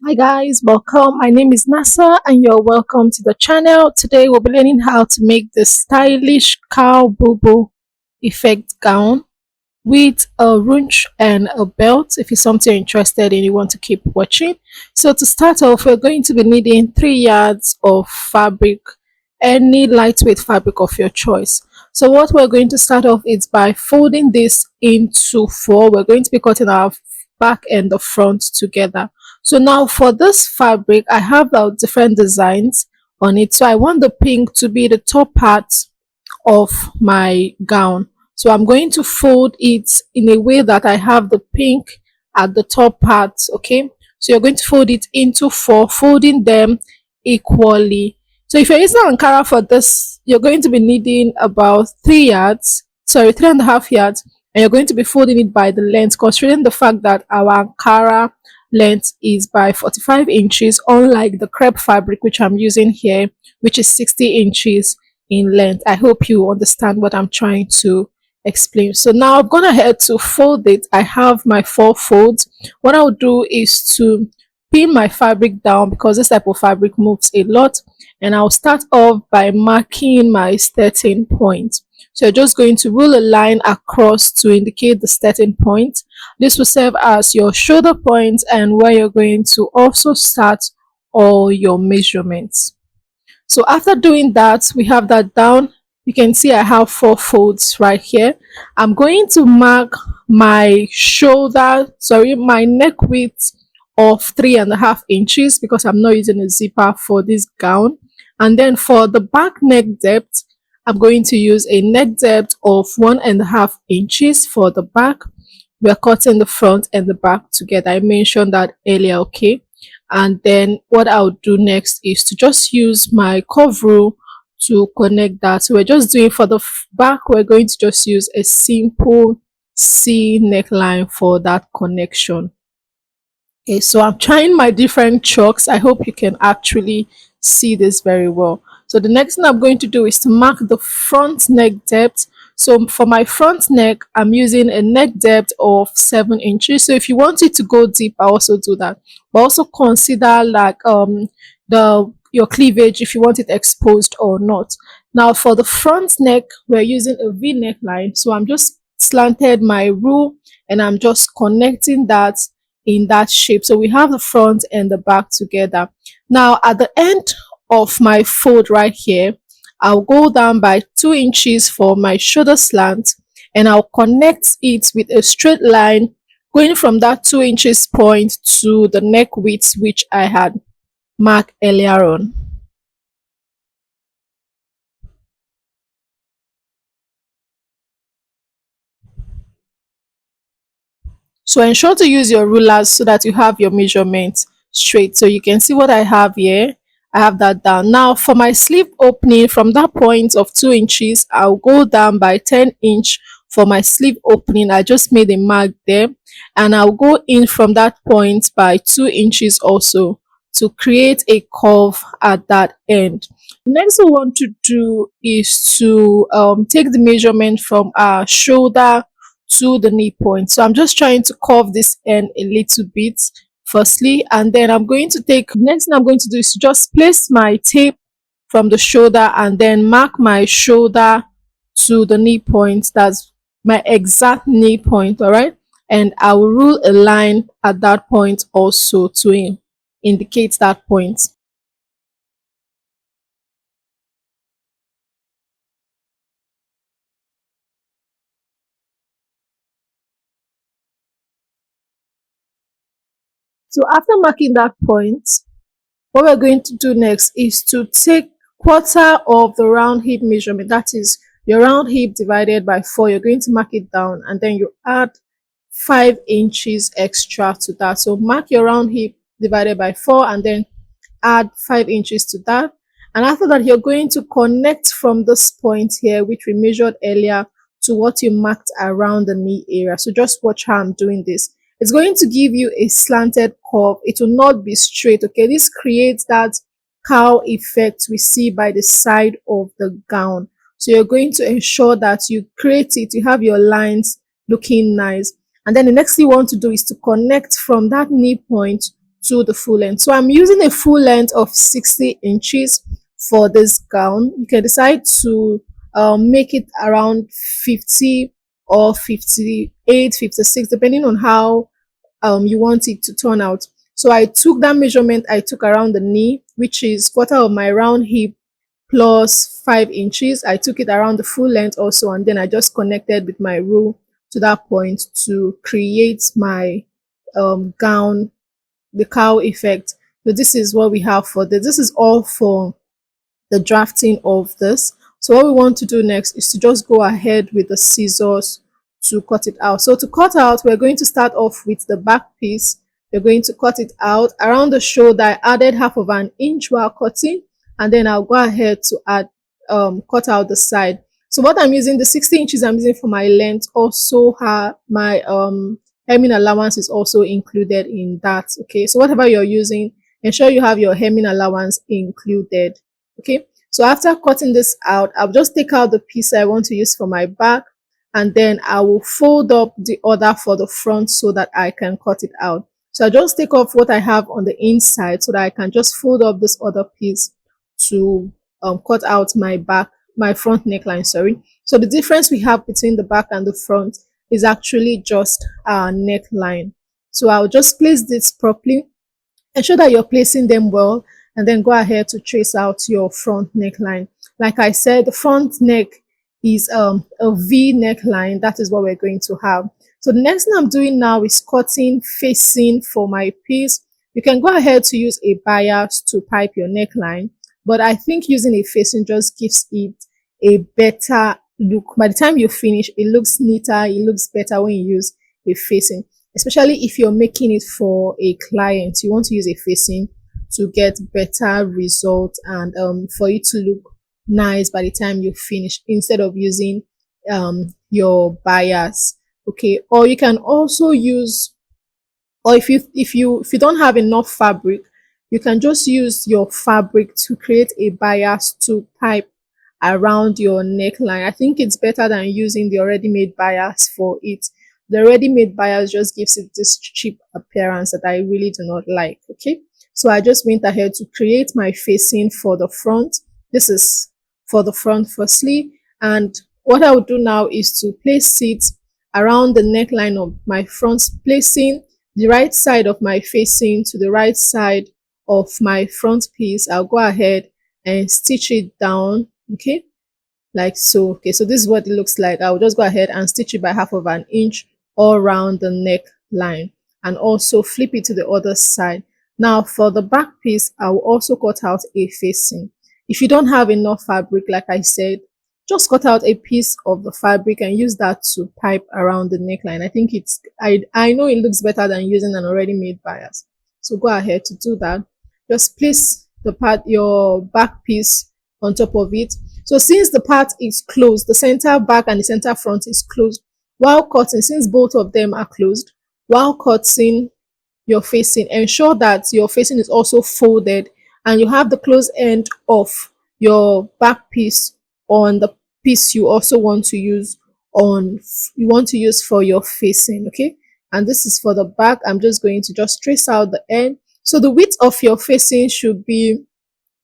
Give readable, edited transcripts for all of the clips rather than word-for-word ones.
Hi guys, welcome. My name is Nasa and you're welcome to the channel. Today we'll be learning how to make the stylish cow Bubu effect gown with a ruche and a belt if it's something you're interested in, you want to keep watching. So to start off, we're going to be needing 3 yards of fabric, any lightweight fabric of your choice. So what we're going to start off is by folding this into 4. We're going to be cutting our back and the front together. So now for this fabric, I have different designs on it. So I want the pink to be the top part of my gown. So I'm going to fold it in a way that I have the pink at the top part. Okay, so you're going to fold it into 4, folding them equally. So if you're using Ankara for this, you're going to be needing about 3.5 yards, and you're going to be folding it by the length, considering the fact that our Ankara length is by 45 inches, unlike the crepe fabric which I'm using here, which is 60 inches in length. I hope you understand what I'm trying to explain. So now I'm gonna head to fold it. I have my 4 folds. What I'll do is to pin my fabric down because this type of fabric moves a lot, and I'll start off by marking my starting point. So you're just going to rule a line across to indicate the starting point. This will serve as your shoulder point and where you're going to also start all your measurements. So after doing that, we have that down. You can see I have 4 folds right here. I'm going to mark my my neck width of 3.5 inches because I'm not using a zipper for this gown. And then for the back neck depth, I'm going to use a neck depth of 1.5 inches for the back. We're cutting the front and the back together. I mentioned that earlier, okay? And then what I'll do next is to just use my curve rule to connect that. So we're just doing for the back, we're going to just use a simple C neckline for that connection. Okay, so I'm trying my different chalks. I hope you can actually see this very well. So the next thing I'm going to do is to mark the front neck depth. So for my front neck, I'm using a neck depth of 7 inches. So if you want it to go deep, I also do that. But also consider like your cleavage, if you want it exposed or not. Now for the front neck, we're using a V neckline. So I'm just slanted my rule and I'm just connecting that in that shape. So we have the front and the back together. Now at the end of my fold right here, I'll go down by 2 inches for my shoulder slant and I'll connect it with a straight line going from that 2 inches point to the neck width which I had marked earlier on. So ensure to use your rulers so that you have your measurements straight. So you can see what I have here. I have that down. Now for my sleeve opening, from that point of 2 inches, I'll go down by 10 inch for my sleeve opening. I just made a mark there and I'll go in from that point by 2 inches also to create a curve at that end. The next we want to do is to take the measurement from our shoulder to the knee point. So I'm just trying to curve this end a little bit firstly, and then I'm going to take, next thing I'm going to do is to just place my tape from the shoulder and then mark my shoulder to the knee point. That's my exact knee point, all right? And I will rule a line at that point also to indicate that point. So after marking that point, what we're going to do next is to take quarter of the round hip measurement. That is your round hip divided by 4. You're going to mark it down and then you add 5 inches extra to that. So mark your round hip divided by 4 and then add 5 inches to that. And after that, you're going to connect from this point here, which we measured earlier, to what you marked around the knee area. So just watch how I'm doing this. It's going to give you a slanted curve. It will not be straight. Okay, this creates that cowl effect we see by the side of the gown. So you're going to ensure that you create it, you have your lines looking nice. And then the next thing you want to do is to connect from that knee point to the full length. So I'm using a full length of 60 inches for this gown. You can decide to make it around 50 or 58, 56, depending on how you want it to turn out. So I took that measurement, I took around the knee, which is quarter of my round hip plus 5 inches. I took it around the full length also, and then I just connected with my rule to that point to create my gown, the cowl effect. So this is what we have for this. This is all for the drafting of this. So what we want to do next is to just go ahead with the scissors to cut it out. So to cut out, we're going to start off with the back piece. We're going to cut it out around the shoulder. I added half of an inch while cutting, and then I'll go ahead to add cut out the side. So what I'm using, the 60 inches I'm using for my length, also have my hemming allowance is also included in that. Okay, so whatever you're using, ensure you have your hemming allowance included. Okay, so after cutting this out, I'll just take out the piece I want to use for my back, and then I will fold up the other for the front so that I can cut it out. So I just take off what I have on the inside so that I can just fold up this other piece to cut out my back, my front neckline, sorry. So the difference we have between the back and the front is actually just our neckline. So I'll just place this properly. Ensure that you're placing them well, and then go ahead to trace out your front neckline. Like I said, the front neck is a V neckline. That is what we're going to have. So the next thing I'm doing now is cutting facing for my piece. You can go ahead to use a bias to pipe your neckline, but I think using a facing just gives it a better look. By the time you finish, it looks neater, it looks better when you use a facing, especially if you're making it for a client. You want to use a facing to get better results and for it to look nice by the time you finish, instead of using your bias. Okay, or you can also use, or if you don't have enough fabric, you can just use your fabric to create a bias to pipe around your neckline. I think it's better than using the already made bias for it. The ready made bias just gives it this cheap appearance that I really do not like. Okay, so I just went ahead to create my facing for the front. This is for the front firstly, and what I will do now is to place it around the neckline of my front, placing the right side of my facing to the right side of my front piece. I'll go ahead and stitch it down. Okay, like so. Okay, so this is what it looks like. I'll just go ahead and stitch it by half of an inch all around the neckline, and also flip it to the other side. Now for the back piece, I will also cut out a facing. If you don't have enough fabric, like I said, just cut out a piece of the fabric and use that to pipe around the neckline. I think I know it looks better than using an already made bias. So go ahead to do that. Just place your back piece on top of it. So since the part is closed, the center back and the center front is closed, while cutting, since both of them are closed, while cutting your facing, ensure that your facing is also folded and you have the close end of your back piece on the piece you also want to use for your facing. Okay, and this is for the back. I'm just going to just trace out the end. So the width of your facing should be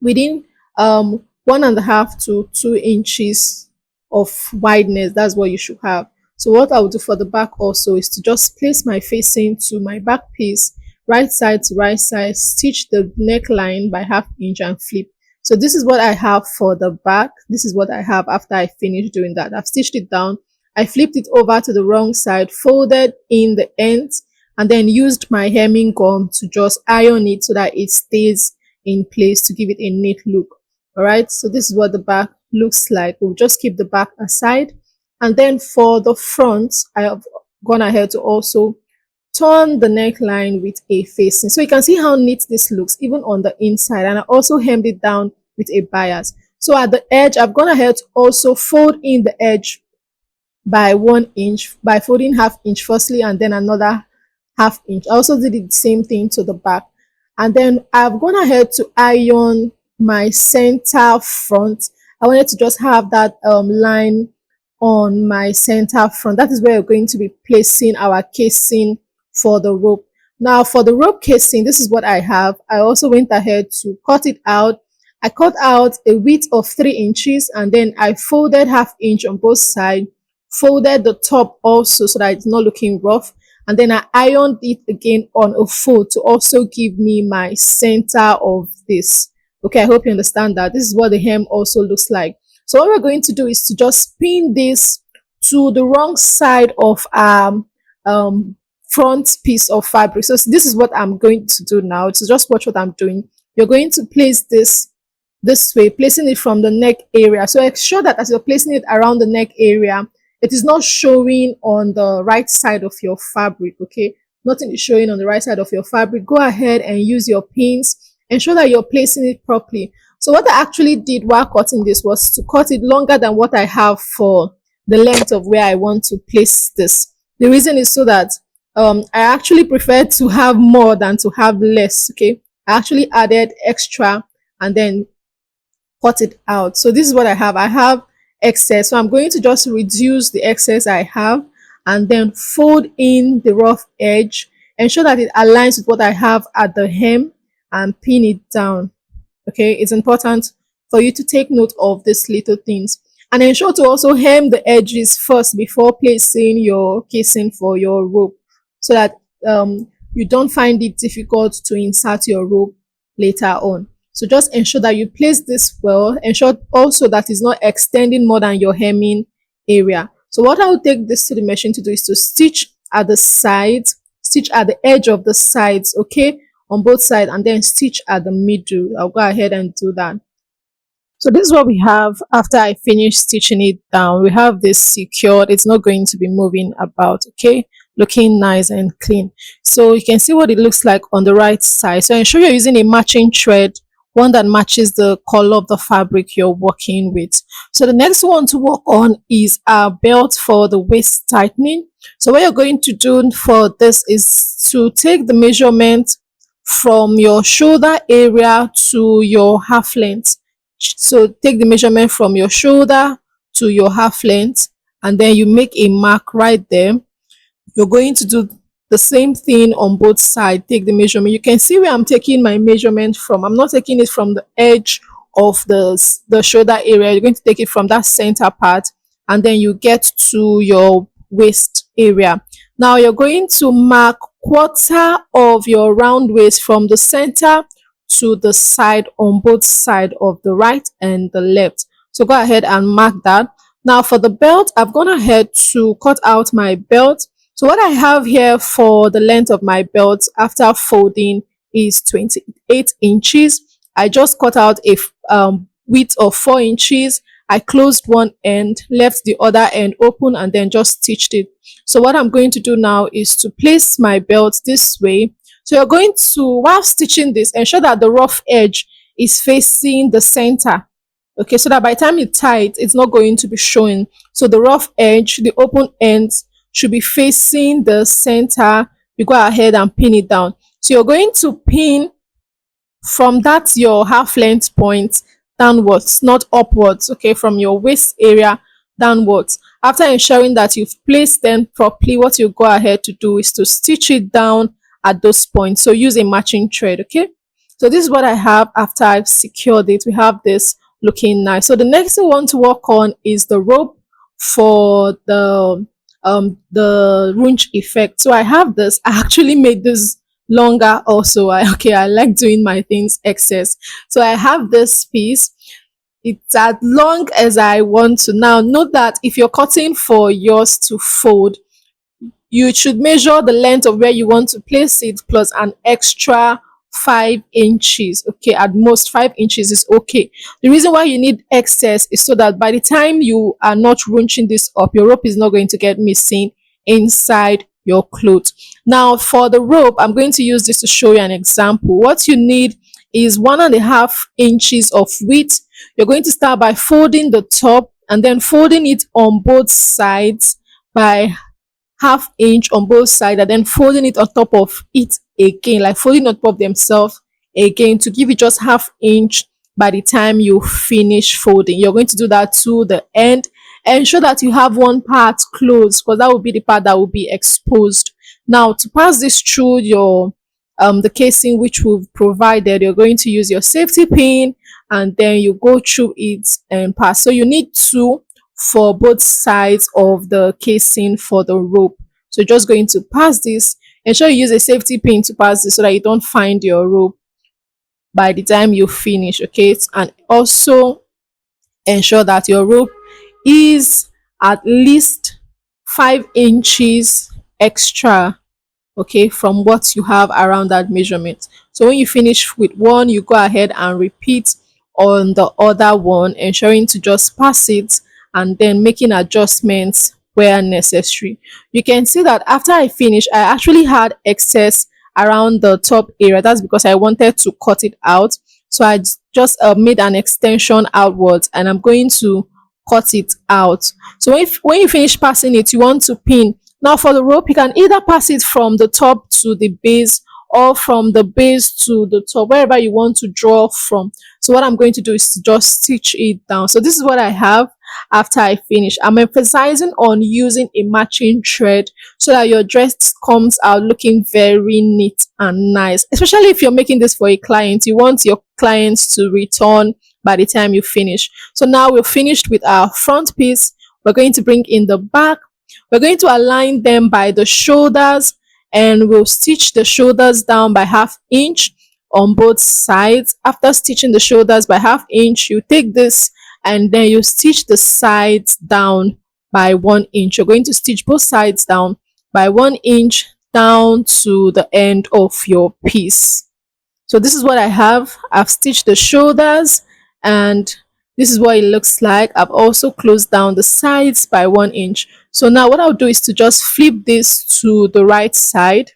within 1.5 to 2 inches of wideness. That's what you should have. So what I will do for the back also is to just place my facing to my back piece, right side to right side, stitch the neckline by half inch and flip. So this is what I have for the back. This is what I have after I finished doing that. I've stitched it down. I flipped it over to the wrong side, folded in the ends, and then used my hemming gum to just iron it so that it stays in place to give it a neat look. All right, so this is what the back looks like. We'll just keep the back aside. And then for the front, I have gone ahead to also turn the neckline with a facing. So you can see how neat this looks even on the inside. And I also hemmed it down with a bias. So at the edge, I've gone ahead to also fold in the edge by 1 inch, by folding half inch firstly and then another half inch. I also did the same thing to the back. And then I've gone ahead to iron my center front. I wanted to just have that line on my center front. That is where we're going to be placing our casing for the rope. Now for the rope casing, this is what I have. I also went ahead to cut it out. I cut out a width of 3 inches, and then I folded half inch on both sides, folded the top also so that it's not looking rough, and then I ironed it again on a fold to also give me my center of this. Okay, I hope you understand that. This is what the hem also looks like. So what we're going to do is to just pin this to the wrong side of um front piece of fabric. So this is what I'm going to do now. So just watch what I'm doing. You're going to place this way, placing it from the neck area. So ensure that as you're placing it around the neck area, it is not showing on the right side of your fabric. Okay, nothing is showing on the right side of your fabric. Go ahead and use your pins. Ensure that you're placing it properly. So what I actually did while cutting this was to cut it longer than what I have for the length of where I want to place this. The reason is so that I actually prefer to have more than to have less. Okay, I actually added extra and then cut it out. So this is what I have. I have excess, so I'm going to just reduce the excess I have and then fold in the rough edge, ensure that it aligns with what I have at the hem, and pin it down. Okay, it's important for you to take note of these little things, and ensure to also hem the edges first before placing your casing for your rope, so that you don't find it difficult to insert your rope later on. So just ensure that you place this well. Ensure also that it's not extending more than your hemming area. So what I will take this to the machine to do is to stitch at the sides, stitch at the edge of the sides, okay, on both sides, and then stitch at the middle. I'll go ahead and do that. So this is what we have after I finish stitching it down. We have this secured. It's not going to be moving about, okay? Looking nice and clean. So you can see what it looks like on the right side. So ensure you're using a matching thread, one that matches the color of the fabric you're working with. So the next one to work on is our belt for the waist tightening. So what you're going to do for this is to take the measurement from your shoulder area to your half length. So take the measurement from your shoulder to your half length, and then you make a mark right there. You're going to do the same thing on both sides. Take the measurement. You can see where I'm taking my measurement from. I'm not taking it from the edge of the shoulder area. You're going to take it from that center part, and then you get to your waist area. Now you're going to mark quarter of your round waist from the center to the side on both sides of the right and the left. So go ahead and mark that. Now for the belt, I've gone ahead to cut out my belt. So what I have here for the length of my belt after folding is 28 inches. I just cut out a width of 4 inches. I closed one end, left the other end open, and then just stitched it. So what I'm going to do now is to place my belt this way. So you're going to, while stitching this, ensure that the rough edge is facing the center. Okay, so that by the time you tie it, it's not going to be showing. So the rough edge, the open ends should be facing the center. You go ahead and pin it down. So you're going to pin from that your half length point downwards, not upwards, okay, from your waist area downwards. After ensuring that you've placed them properly, what you go ahead to do is to stitch it down at those points. So use a matching thread, okay? So this is what I have after I've secured it. We have this looking nice. So the next thing we want to work on is the rope for the runch effect. So I have this. I actually made this longer also. I like doing my things excess. So I have this piece. It's as long as I want to. Now note that if you're cutting for yours to fold, you should measure the length of where you want to place it plus an extra 5 inches. Okay, at most 5 inches is okay. The reason why you need excess is so that by the time you are not runching this up, your rope is not going to get missing inside your clothes. Now for the rope, I'm going to use this to show you an example. What you need is 1.5 inches of width. You're going to start by folding the top and then folding it on both sides by half inch on both sides, and then folding it on top of it again, like folding on top of themselves again to give it just half inch by the time you finish folding. You're going to do that to the end. Ensure that you have one part closed, because that will be the part that will be exposed. Now to pass this through your the casing which we've provided, you're going to use your safety pin, and then you go through it and pass. So you need two for both sides of the casing for the rope. So just going to pass this. Ensure you use a safety pin to pass this so that you don't find your rope by the time you finish. Okay, and also ensure that your rope is at least 5 inches extra, okay, from what you have around that measurement. So when you finish with one, you go ahead and repeat on the other one, ensuring to just pass it and then making adjustments where necessary. You can see that after I finish, I actually had excess around the top area. That's because I wanted to cut it out. So I just made an extension outwards, and I'm going to cut it out. So when you finish passing it, you want to pin. Now for the rope, you can either pass it from the top to the base, or from the base to the top, wherever you want to draw from. So what I'm going to do is to just stitch it down. So this is what I have after I finish. I'm emphasizing on using a matching thread so that your dress comes out looking very neat and nice. Especially if you're making this for a client, you want your clients to return by the time you finish. So now we're finished with our front piece. We're going to bring in the back. We're going to align them by the shoulders, and we'll stitch the shoulders down by 1/2 inch on both sides. After stitching the shoulders by 1/2 inch, you take this and then you stitch the sides down by 1 inch. You're going to stitch both sides down by 1 inch down to the end of your piece. So this is what I have. I've stitched the shoulders, and this is what it looks like. I've also closed down the sides by 1 inch. So now what I'll do is to just flip this to the right side.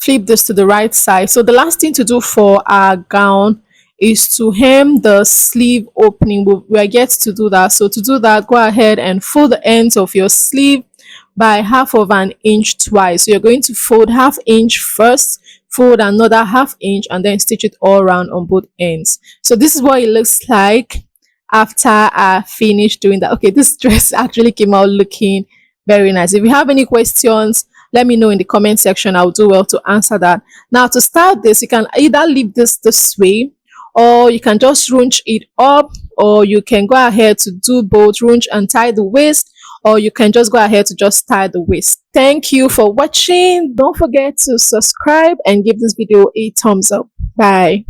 Flip this to the right side. So the last thing to do for our gown is to hem the sleeve opening. We are yet to do that. So to do that, go ahead and fold the ends of your sleeve by 1/2 inch twice. So you're going to fold 1/2 inch first, fold another 1/2 inch, and then stitch it all around on both ends. So this is what it looks like after I finished doing that. Okay, this dress actually came out looking very nice. If you have any questions, let me know in the comment section. I'll do well to answer that. Now to start this, you can either leave this way, or you can just runch it up, or you can go ahead to do both, runch and tie the waist, or you can just go ahead to just tie the waist. Thank you for watching. Don't forget to subscribe and give this video a thumbs up. Bye.